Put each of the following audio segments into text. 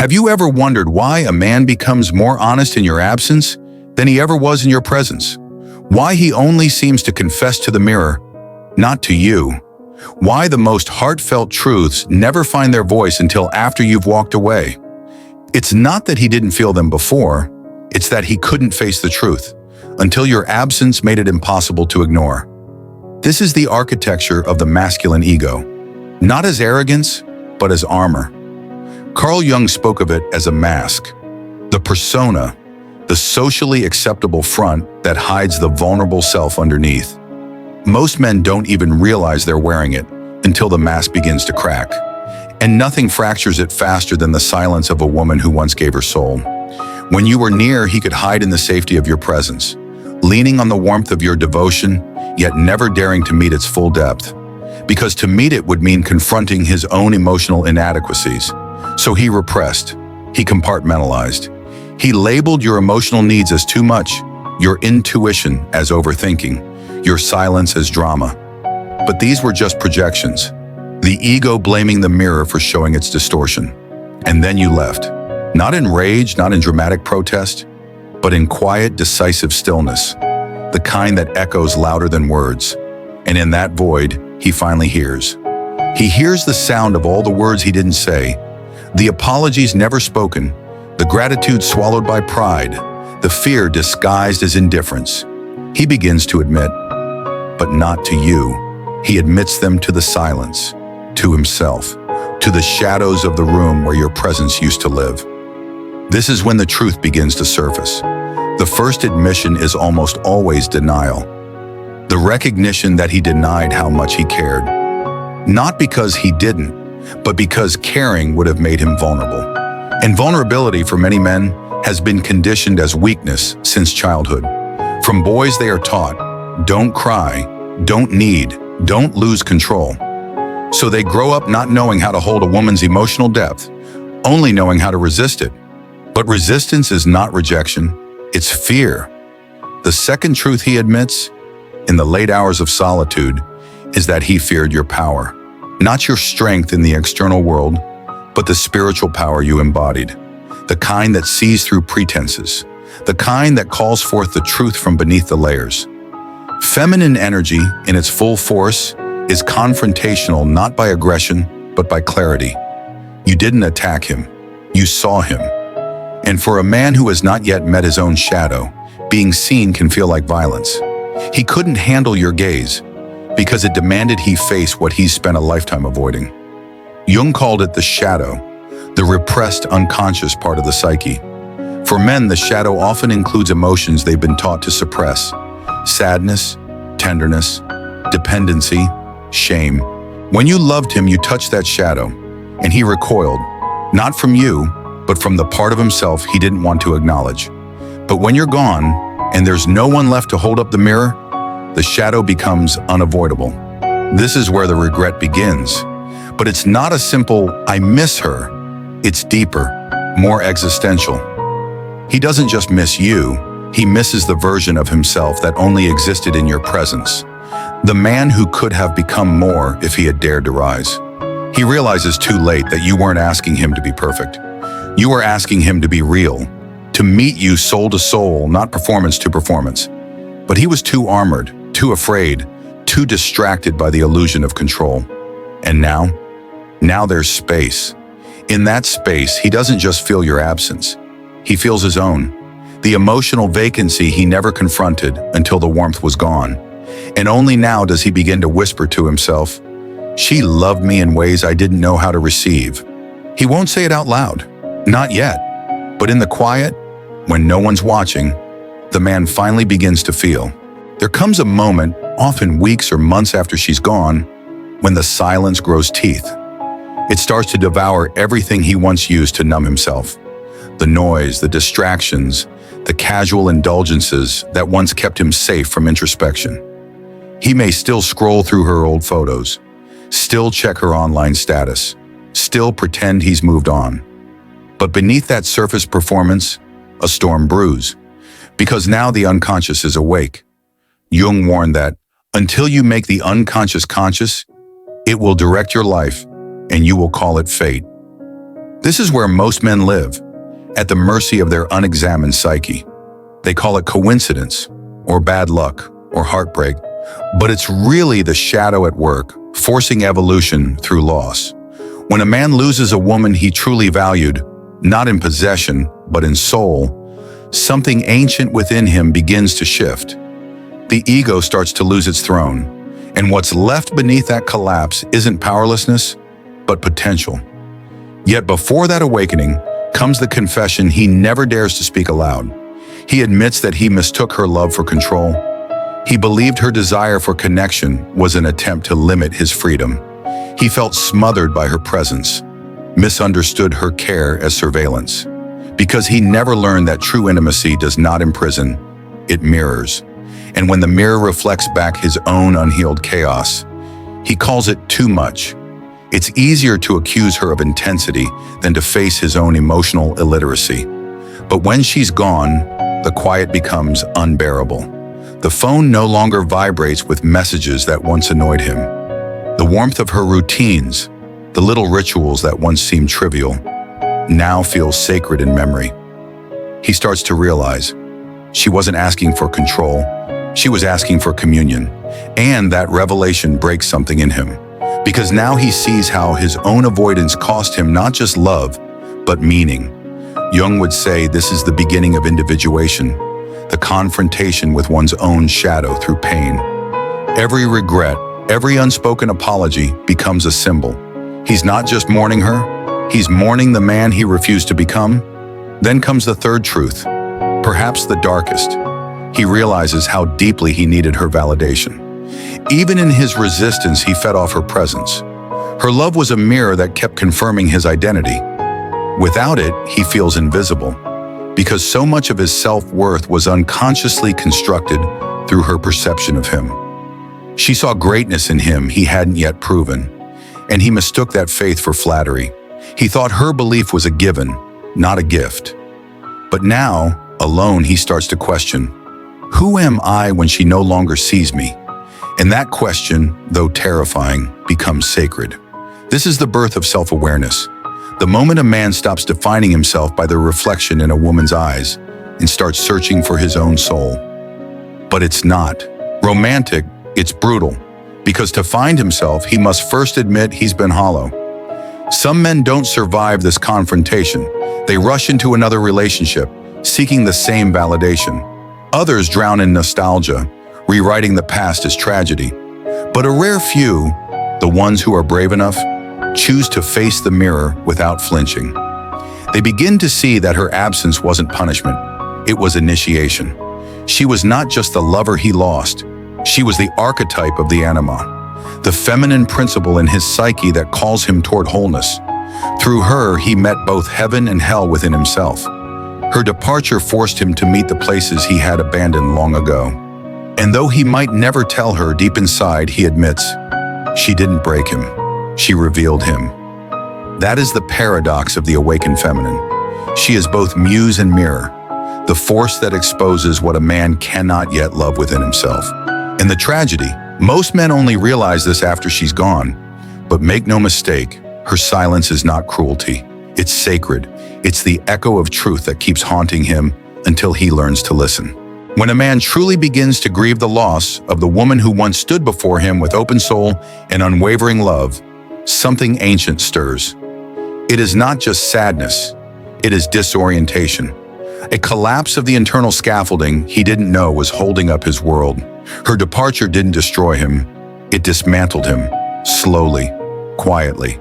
Have you ever wondered why a man becomes more honest in your absence than he ever was in your presence? Why he only seems to confess to the mirror, not to you? Why the most heartfelt truths never find their voice until after you've walked away? It's not that he didn't feel them before, it's that he couldn't face the truth until your absence made it impossible to ignore. This is the architecture of the masculine ego, not as arrogance, but as armor. Carl Jung spoke of it as a mask, the persona, the socially acceptable front that hides the vulnerable self underneath. Most men don't even realize they're wearing it until the mask begins to crack. And nothing fractures it faster than the silence of a woman who once gave her soul. When you were near, he could hide in the safety of your presence, leaning on the warmth of your devotion, yet never daring to meet its full depth. Because to meet it would mean confronting his own emotional inadequacies. So he repressed, he compartmentalized. He labeled your emotional needs as too much, your intuition as overthinking, your silence as drama. But these were just projections, the ego blaming the mirror for showing its distortion. And then you left, not in rage, not in dramatic protest, but in quiet, decisive stillness, the kind that echoes louder than words. And in that void, he finally hears. He hears the sound of all the words he didn't say, the apologies never spoken, the gratitude swallowed by pride, the fear disguised as indifference. He begins to admit, but not to you. He admits them to the silence, to himself, to the shadows of the room where your presence used to live. This is when the truth begins to surface. The first admission is almost always denial. The recognition that he denied how much he cared. Not because he didn't, but because caring would have made him vulnerable. And vulnerability for many men has been conditioned as weakness since childhood. From boys they are taught, don't cry, don't need, don't lose control. So they grow up not knowing how to hold a woman's emotional depth, only knowing how to resist it. But resistance is not rejection, it's fear. The second truth he admits, in the late hours of solitude, is that he feared your power. Not your strength in the external world, but the spiritual power you embodied. The kind that sees through pretenses. The kind that calls forth the truth from beneath the layers. Feminine energy, in its full force, is confrontational not by aggression, but by clarity. You didn't attack him. You saw him. And for a man who has not yet met his own shadow, being seen can feel like violence. He couldn't handle your gaze because it demanded he face what he's spent a lifetime avoiding. Jung called it the shadow, the repressed unconscious part of the psyche. For men, the shadow often includes emotions they've been taught to suppress: sadness, tenderness, dependency, shame. When you loved him, you touched that shadow, and he recoiled, not from you, but from the part of himself he didn't want to acknowledge. But when you're gone, and there's no one left to hold up the mirror, the shadow becomes unavoidable. This is where the regret begins. But it's not a simple, I miss her. It's deeper, more existential. He doesn't just miss you, he misses the version of himself that only existed in your presence. The man who could have become more if he had dared to rise. He realizes too late that you weren't asking him to be perfect. You were asking him to be real, to meet you soul to soul, not performance to performance. But he was too armored, too afraid, too distracted by the illusion of control. And now there's space. In that space, he doesn't just feel your absence. He feels his own. The emotional vacancy he never confronted until the warmth was gone. And only now does he begin to whisper to himself, she loved me in ways I didn't know how to receive. He won't say it out loud, not yet. But in the quiet, when no one's watching, the man finally begins to feel. There comes a moment, often weeks or months after she's gone, when the silence grows teeth. It starts to devour everything he once used to numb himself. The noise, the distractions, the casual indulgences that once kept him safe from introspection. He may still scroll through her old photos, still check her online status, still pretend he's moved on. But beneath that surface performance, a storm brews. Because now the unconscious is awake. Jung warned that, until you make the unconscious conscious, it will direct your life, and you will call it fate. This is where most men live, at the mercy of their unexamined psyche. They call it coincidence, or bad luck, or heartbreak, but it's really the shadow at work, forcing evolution through loss. When a man loses a woman he truly valued, not in possession, but in soul, something ancient within him begins to shift. The ego starts to lose its throne, and what's left beneath that collapse isn't powerlessness, but potential. Yet before that awakening comes the confession he never dares to speak aloud. He admits that he mistook her love for control. He believed her desire for connection was an attempt to limit his freedom. He felt smothered by her presence, misunderstood her care as surveillance, because he never learned that true intimacy does not imprison, it mirrors. And when the mirror reflects back his own unhealed chaos, he calls it too much. It's easier to accuse her of intensity than to face his own emotional illiteracy. But when she's gone, the quiet becomes unbearable. The phone no longer vibrates with messages that once annoyed him. The warmth of her routines, the little rituals that once seemed trivial, now feel sacred in memory. He starts to realize she wasn't asking for control, she was asking for communion. And that revelation breaks something in him, because now he sees how his own avoidance cost him not just love, but meaning. Jung would say this is the beginning of individuation, the confrontation with one's own shadow through pain. Every regret, every unspoken apology becomes a symbol. He's not just mourning her, he's mourning the man he refused to become. Then comes the third truth, perhaps the darkest. He realizes how deeply he needed her validation. Even in his resistance, he fed off her presence. Her love was a mirror that kept confirming his identity. Without it, he feels invisible, because so much of his self-worth was unconsciously constructed through her perception of him. She saw greatness in him he hadn't yet proven, and he mistook that faith for flattery. He thought her belief was a given, not a gift. But now, alone, he starts to question, who am I when she no longer sees me? And that question, though terrifying, becomes sacred. This is the birth of self-awareness. The moment a man stops defining himself by the reflection in a woman's eyes and starts searching for his own soul. But it's not romantic, it's brutal, because to find himself, he must first admit he's been hollow. Some men don't survive this confrontation. They rush into another relationship, seeking the same validation. Others drown in nostalgia, rewriting the past as tragedy. But a rare few, the ones who are brave enough, choose to face the mirror without flinching. They begin to see that her absence wasn't punishment, it was initiation. She was not just the lover he lost, she was the archetype of the anima, the feminine principle in his psyche that calls him toward wholeness. Through her, he met both heaven and hell within himself. Her departure forced him to meet the places he had abandoned long ago. And though he might never tell her, deep inside, he admits, she didn't break him. She revealed him. That is the paradox of the awakened feminine. She is both muse and mirror, the force that exposes what a man cannot yet love within himself. And the tragedy, most men only realize this after she's gone. But make no mistake, her silence is not cruelty. It's sacred. It's the echo of truth that keeps haunting him until he learns to listen. When a man truly begins to grieve the loss of the woman who once stood before him with open soul and unwavering love, something ancient stirs. It is not just sadness, it is disorientation. A collapse of the internal scaffolding he didn't know was holding up his world. Her departure didn't destroy him, it dismantled him, slowly, quietly,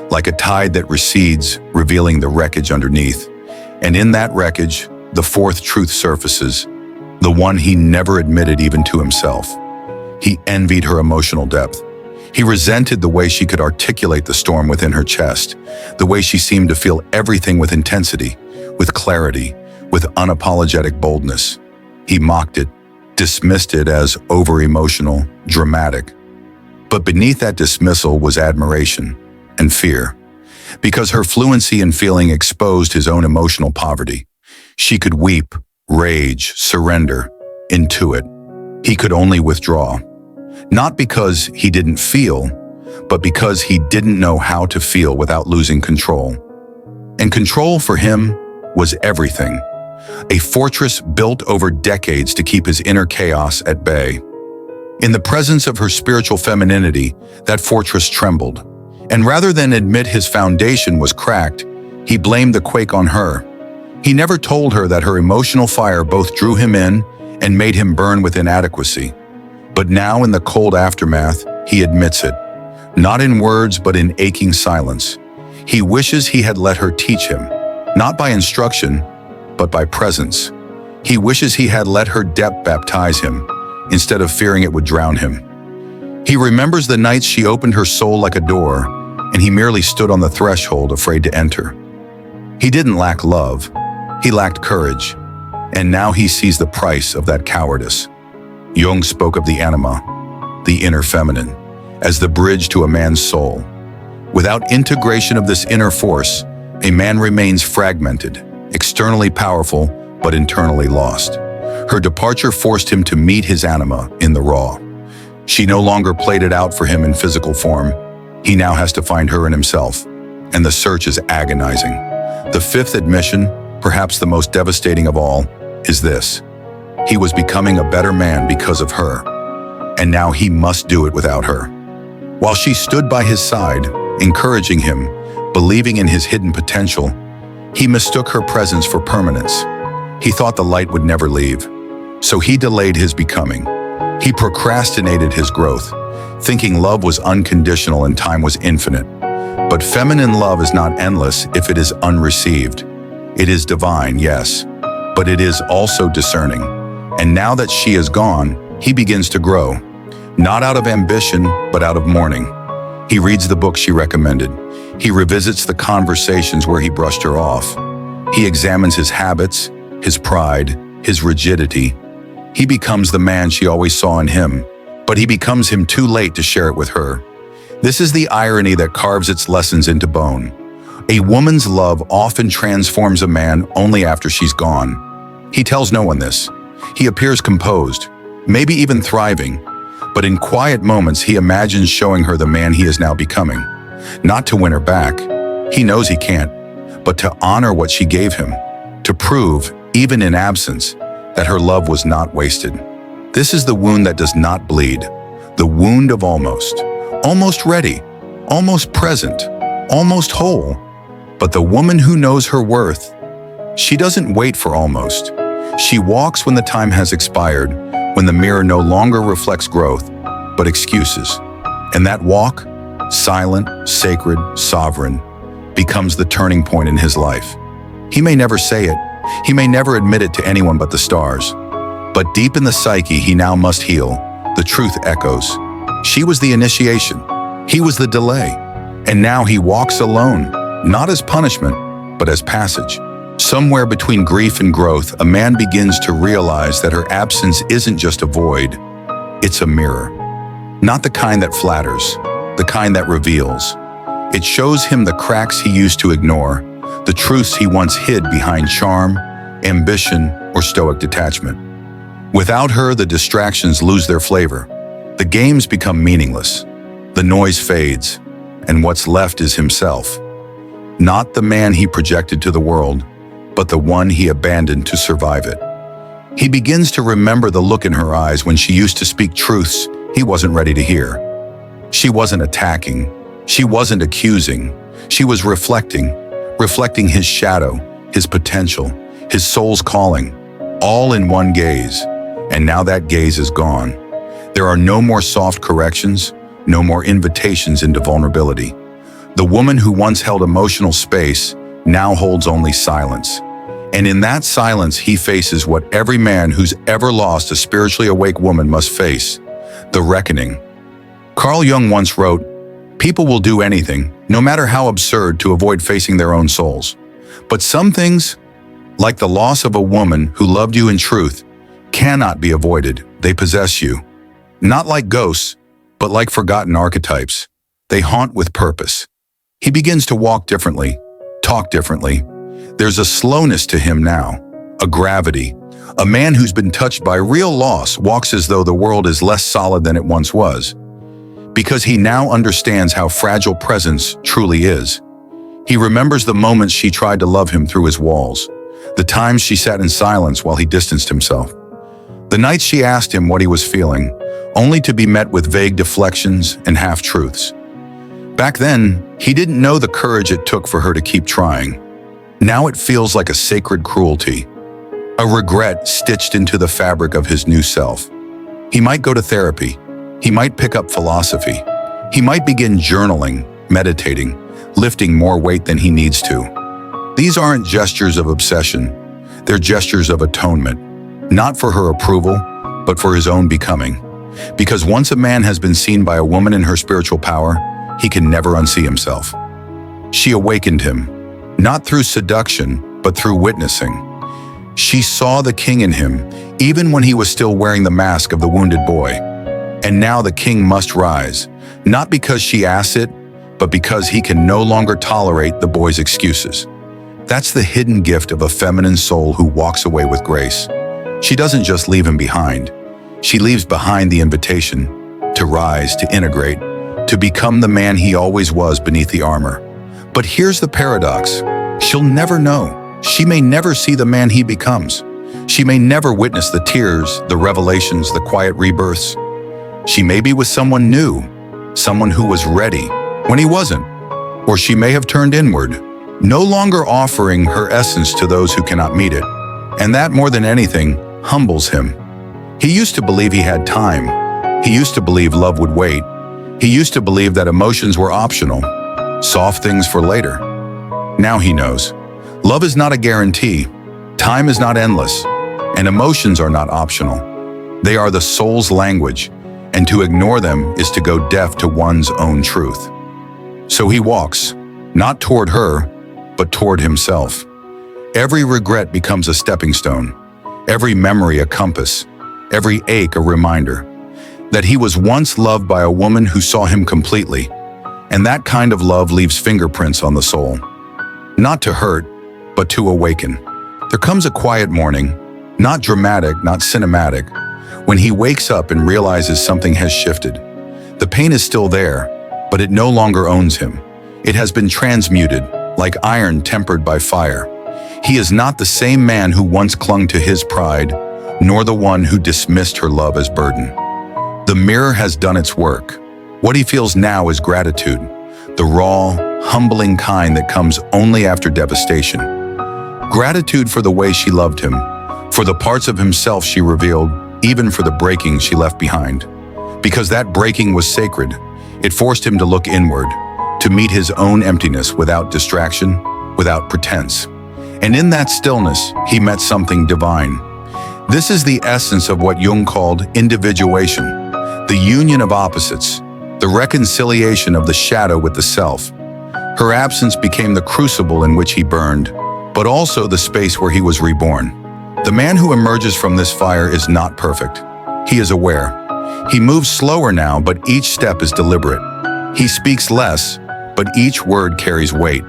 like a tide that recedes, revealing the wreckage underneath. And in that wreckage, the fourth truth surfaces, the one he never admitted even to himself. He envied her emotional depth. He resented the way she could articulate the storm within her chest, the way she seemed to feel everything with intensity, with clarity, with unapologetic boldness. He mocked it, dismissed it as over-emotional, dramatic. But beneath that dismissal was admiration and fear, because her fluency in feeling exposed his own emotional poverty. She could weep, rage, surrender, intuit. He could only withdraw. Not because he didn't feel, but because he didn't know how to feel without losing control. And control for him was everything. A fortress built over decades to keep his inner chaos at bay. In the presence of her spiritual femininity, that fortress trembled. And rather than admit his foundation was cracked, he blamed the quake on her. He never told her that her emotional fire both drew him in and made him burn with inadequacy. But now in the cold aftermath, he admits it. Not in words, but in aching silence. He wishes he had let her teach him, not by instruction, but by presence. He wishes he had let her depth baptize him, instead of fearing it would drown him. He remembers the nights she opened her soul like a door, and he merely stood on the threshold afraid to enter. He didn't lack love, he lacked courage, and now he sees the price of that cowardice. Jung spoke of the anima, the inner feminine, as the bridge to a man's soul. Without integration of this inner force, a man remains fragmented, externally powerful, but internally lost. Her departure forced him to meet his anima in the raw. She no longer played it out for him in physical form. He now has to find her in himself, and the search is agonizing. The fifth admission, perhaps the most devastating of all, is this. He was becoming a better man because of her, and now he must do it without her. While she stood by his side, encouraging him, believing in his hidden potential, he mistook her presence for permanence. He thought the light would never leave, so he delayed his becoming. He procrastinated his growth, thinking love was unconditional and time was infinite. But feminine love is not endless if it is unreceived. It is divine, yes, but it is also discerning. And now that she is gone, he begins to grow, not out of ambition, but out of mourning. He reads the book she recommended. He revisits the conversations where he brushed her off. He examines his habits, his pride, his rigidity. He becomes the man she always saw in him, but he becomes him too late to share it with her. This is the irony that carves its lessons into bone. A woman's love often transforms a man only after she's gone. He tells no one this. He appears composed, maybe even thriving, but in quiet moments he imagines showing her the man he is now becoming. Not to win her back, he knows he can't, but to honor what she gave him, to prove, even in absence, that her love was not wasted. This is the wound that does not bleed, the wound of almost. Almost ready, almost present, almost whole. But the woman who knows her worth, she doesn't wait for almost. She walks when the time has expired, when the mirror no longer reflects growth, but excuses. And that walk, silent, sacred, sovereign, becomes the turning point in his life. He may never say it, he may never admit it to anyone but the stars. But deep in the psyche he now must heal. The truth echoes. She was the initiation, he was the delay, and now he walks alone, not as punishment, but as passage. Somewhere between grief and growth, a man begins to realize that her absence isn't just a void, it's a mirror. Not the kind that flatters, the kind that reveals. It shows him the cracks he used to ignore, the truths he once hid behind charm, ambition, or stoic detachment. Without her, the distractions lose their flavor. The games become meaningless. The noise fades, and what's left is himself. Not the man he projected to the world, but the one he abandoned to survive it. He begins to remember the look in her eyes when she used to speak truths he wasn't ready to hear. She wasn't attacking, she wasn't accusing, she was reflecting his shadow, his potential, his soul's calling, all in one gaze. And now that gaze is gone. There are no more soft corrections, no more invitations into vulnerability. The woman who once held emotional space now holds only silence. And in that silence, he faces what every man who's ever lost a spiritually awake woman must face: the reckoning. Carl Jung once wrote, "People will do anything, no matter how absurd, to avoid facing their own souls. But some things, like the loss of a woman who loved you in truth, cannot be avoided. They possess you. Not like ghosts, but like forgotten archetypes. They haunt with purpose." He begins to walk differently, talk differently. There's a slowness to him now, a gravity. A man who's been touched by real loss walks as though the world is less solid than it once was, because he now understands how fragile presence truly is. He remembers the moments she tried to love him through his walls, the times she sat in silence while he distanced himself, the nights she asked him what he was feeling, only to be met with vague deflections and half-truths. Back then, he didn't know the courage it took for her to keep trying. Now it feels like a sacred cruelty, a regret stitched into the fabric of his new self. He might go to therapy. He might pick up philosophy. He might begin journaling, meditating, lifting more weight than he needs to. These aren't gestures of obsession. They're gestures of atonement, not for her approval, but for his own becoming. Because once a man has been seen by a woman in her spiritual power, he can never unsee himself. She awakened him, not through seduction, but through witnessing. She saw the king in him, even when he was still wearing the mask of the wounded boy. And now the king must rise, not because she asks it, but because he can no longer tolerate the boy's excuses. That's the hidden gift of a feminine soul who walks away with grace. She doesn't just leave him behind. She leaves behind the invitation to rise, to integrate, to become the man he always was beneath the armor. But here's the paradox. She'll never know. She may never see the man he becomes. She may never witness the tears, the revelations, the quiet rebirths. She may be with someone new, someone who was ready when he wasn't. Or she may have turned inward, no longer offering her essence to those who cannot meet it. And that, more than anything, humbles him. He used to believe he had time. He used to believe love would wait. He used to believe that emotions were optional, soft things for later. Now he knows. Love is not a guarantee. Time is not endless. And emotions are not optional. They are the soul's language, and to ignore them is to go deaf to one's own truth. So he walks, not toward her, but toward himself. Every regret becomes a stepping stone, every memory a compass, every ache a reminder that he was once loved by a woman who saw him completely, and that kind of love leaves fingerprints on the soul. Not to hurt, but to awaken. There comes a quiet morning, not dramatic, not cinematic, when he wakes up and realizes something has shifted. The pain is still there, but it no longer owns him. It has been transmuted, like iron tempered by fire. He is not the same man who once clung to his pride, nor the one who dismissed her love as burden. The mirror has done its work. What he feels now is gratitude, the raw, humbling kind that comes only after devastation. Gratitude for the way she loved him, for the parts of himself she revealed, even for the breaking she left behind. Because that breaking was sacred, it forced him to look inward, to meet his own emptiness without distraction, without pretense. And in that stillness, he met something divine. This is the essence of what Jung called individuation, the union of opposites, the reconciliation of the shadow with the self. Her absence became the crucible in which he burned, but also the space where he was reborn. The man who emerges from this fire is not perfect. He is aware. He moves slower now, but each step is deliberate. He speaks less, but each word carries weight.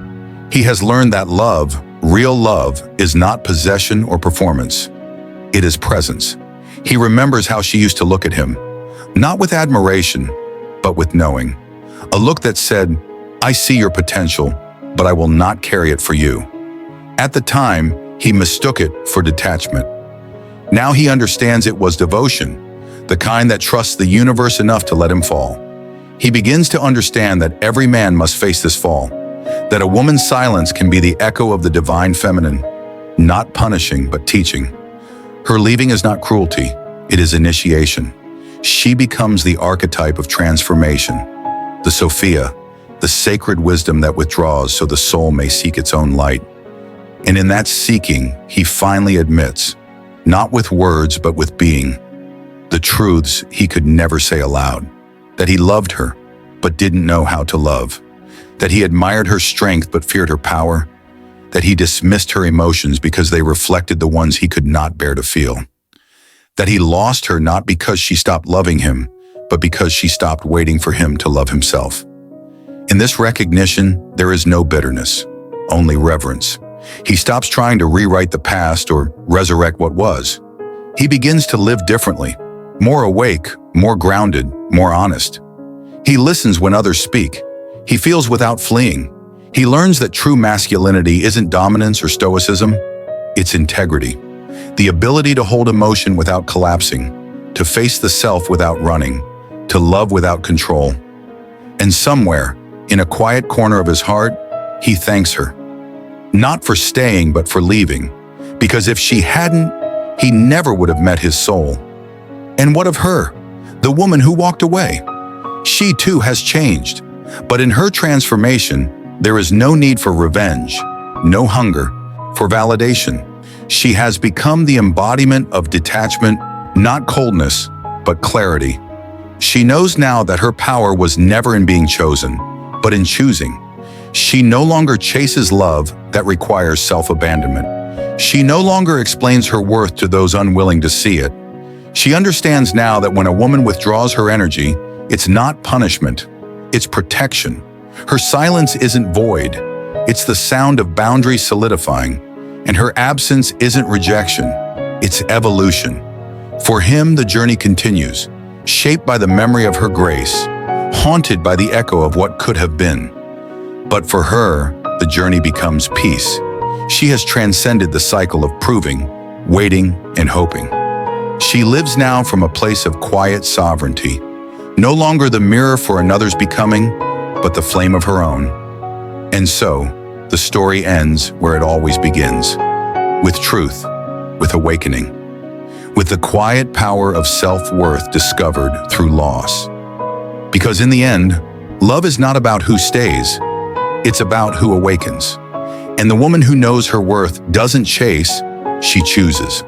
He has learned that love, real love, is not possession or performance. It is presence. He remembers how she used to look at him, not with admiration, but with knowing. A look that said, "I see your potential, but I will not carry it for you." At the time, he mistook it for detachment. Now he understands it was devotion, the kind that trusts the universe enough to let him fall. He begins to understand that every man must face this fall, that a woman's silence can be the echo of the divine feminine, not punishing, but teaching. Her leaving is not cruelty, it is initiation. She becomes the archetype of transformation, the Sophia, the sacred wisdom that withdraws so the soul may seek its own light. And in that seeking, he finally admits, not with words but with being, the truths he could never say aloud, that he loved her but didn't know how to love, that he admired her strength but feared her power, that he dismissed her emotions because they reflected the ones he could not bear to feel, that he lost her not because she stopped loving him, but because she stopped waiting for him to love himself. In this recognition, there is no bitterness, only reverence. He stops trying to rewrite the past or resurrect what was. He begins to live differently, more awake, more grounded, more honest. He listens when others speak. He feels without fleeing. He learns that true masculinity isn't dominance or stoicism, it's integrity. The ability to hold emotion without collapsing, to face the self without running, to love without control. And somewhere, in a quiet corner of his heart, he thanks her. Not for staying, but for leaving. Because if she hadn't, he never would have met his soul. And what of her? The woman who walked away? She too has changed. But in her transformation, there is no need for revenge, no hunger for validation. She has become the embodiment of detachment, not coldness, but clarity. She knows now that her power was never in being chosen, but in choosing. She no longer chases love that requires self-abandonment. She no longer explains her worth to those unwilling to see it. She understands now that when a woman withdraws her energy, it's not punishment, it's protection. Her silence isn't void, it's the sound of boundaries solidifying, and her absence isn't rejection, it's evolution. For him, the journey continues, shaped by the memory of her grace, haunted by the echo of what could have been. But for her, the journey becomes peace. She has transcended the cycle of proving, waiting, and hoping. She lives now from a place of quiet sovereignty, no longer the mirror for another's becoming, but the flame of her own. And so, the story ends where it always begins, with truth, with awakening, with the quiet power of self-worth discovered through loss. Because in the end, love is not about who stays, it's about who awakens. And the woman who knows her worth doesn't chase, she chooses.